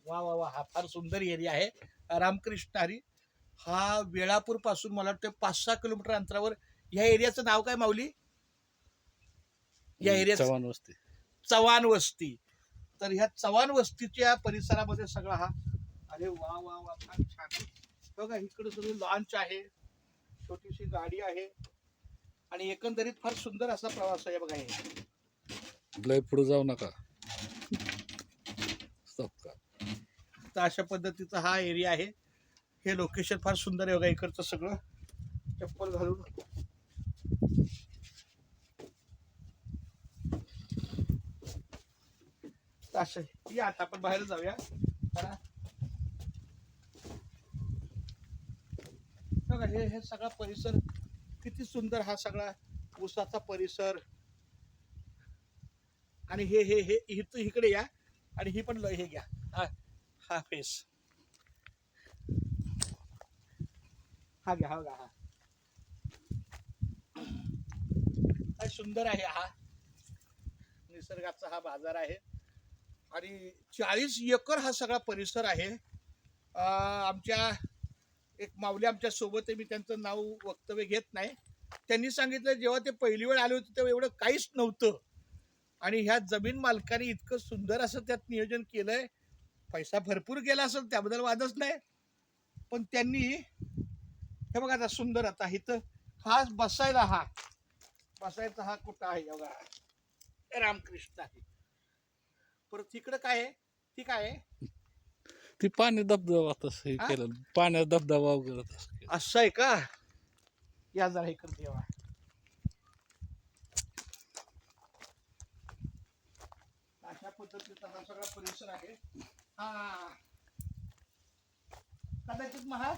वा वा वा, हा फार सुंदर एरिया आहे. रामकृष्ण हरी. हा वेळापूर पासून मला वाटतं 5-6 किलोमीटर अंतरावर. ह्या एरियाचं नाव काय माऊली? या एरियात चव्हाण वस्ती. चव्हाण वस्ती. तर ह्या चव्हाण वस्तीच्या परिसरामध्ये सगळा हा. अरे वा वा वा, फार छान. बघा इकडे सगळं लॉन्च आहे, छोटीशी गाडी आहे आणि एकंदरीत फार सुंदर असा प्रवास आहे. बघा हे लय पुढे जाऊ नका. स्टॉप का. तर अशा पद्धतीचा हा एरिया आहे. हे लोकेशन फार सुंदर आहे. बघा इकडचं सगळं चप्पल घालून. असं या, आता आपण बाहेर जाऊया. बघा हे सगळा परिसर किती सुंदर. हा सगळा ऊसाचा परिसर. आणि हे हे हे इथं इकडे या आणि ही पण हे घ्या. हा हा फेस हा घ्या. हा बघा, हा सुंदर आहे. हा निसर्गाचा हा बाजार आहे आणि 40 एकर हा सगळा परिसर आहे. आमच्या एक माऊली आमच्या सोबत आहे, मी त्यांचं नाव वक्तव्य घेत नाही. त्यांनी सांगितलं जेव्हा ते पहिली वेळ आले होते तेव्हा एवढं काहीच नव्हतं आणि ह्या जमीन मालकाने इतकं सुंदर असं त्यात नियोजन केलंय. पैसा भरपूर गेला असेल त्याबद्दल वादच नाही, पण त्यांनी हे बघा आता सुंदर. आता इथं खास बसायला बसायचा हा कुठं आहे बघा, रामकृष्ण आहे. परत तिकडं काय आहे, ती काय आहे, ती पाणी धबधबा तसं हे हा? केलं, पाण्यात धबधबा वगैरे तसं केलं. असं आहे का. या जरा हे करते तेव्हा. अशा पद्धतीचा हा सगळा परिसर आहे. हा कदाचित महा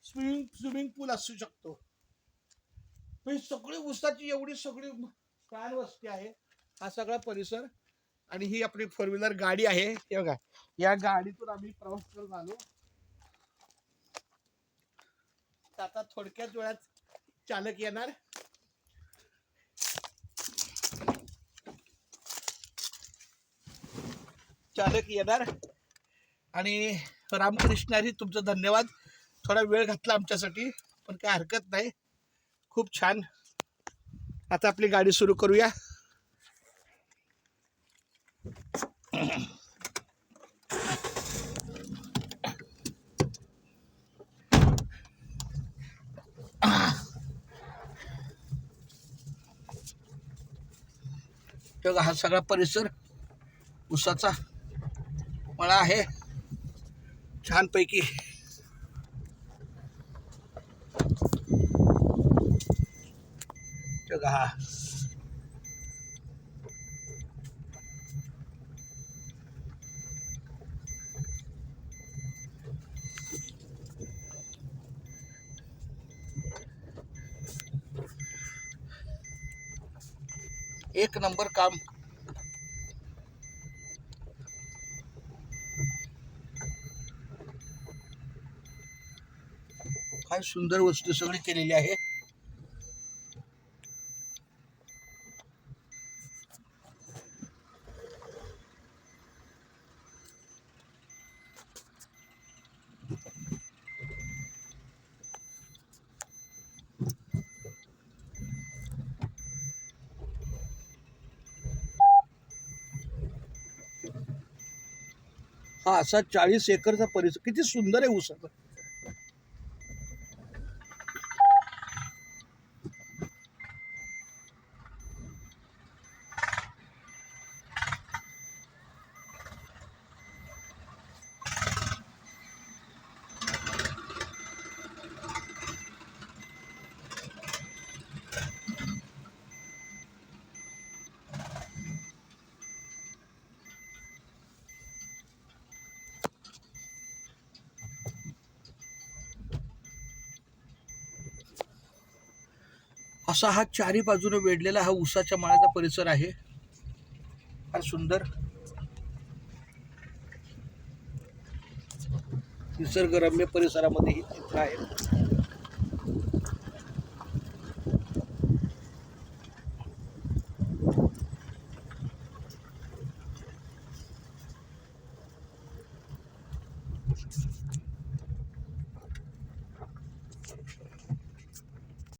स्विमिंग पूल असू शकतो. ही सगळी ऊसाची एवढी सगळी छान वस्ती आहे. हा सगळा परिसर. आणि ही आपली 4 व्हीलर गाडी आहे. हे बघा, या गाडीतून आम्ही प्रवास करत आलो. आता थोडक्याच वेळात चालक येणार. चालक येणार आणि रामकृष्णारी तुमचं धन्यवाद. थोडा वेळ घातला आमच्यासाठी, पण काय हरकत नाही. खूप छान. आता आपली गाडी सुरू करूया. बघा हा सगळा परिसर ऊसाचा मळा आहे छानपैकी. बघा हा एक नंबर काम. काय सुंदर वस्तू सगळी केलेली आहे. हा असा 40 एकरचा परिसर किती सुंदर आहे ऊसाचा. असा हा चारी बाजूने वेढलेला हा ऊसाच्या माळ्याचा परिसर आहे. फार सुंदर निसर्गरम्य परिसरामध्ये ही चित्र आहे. असं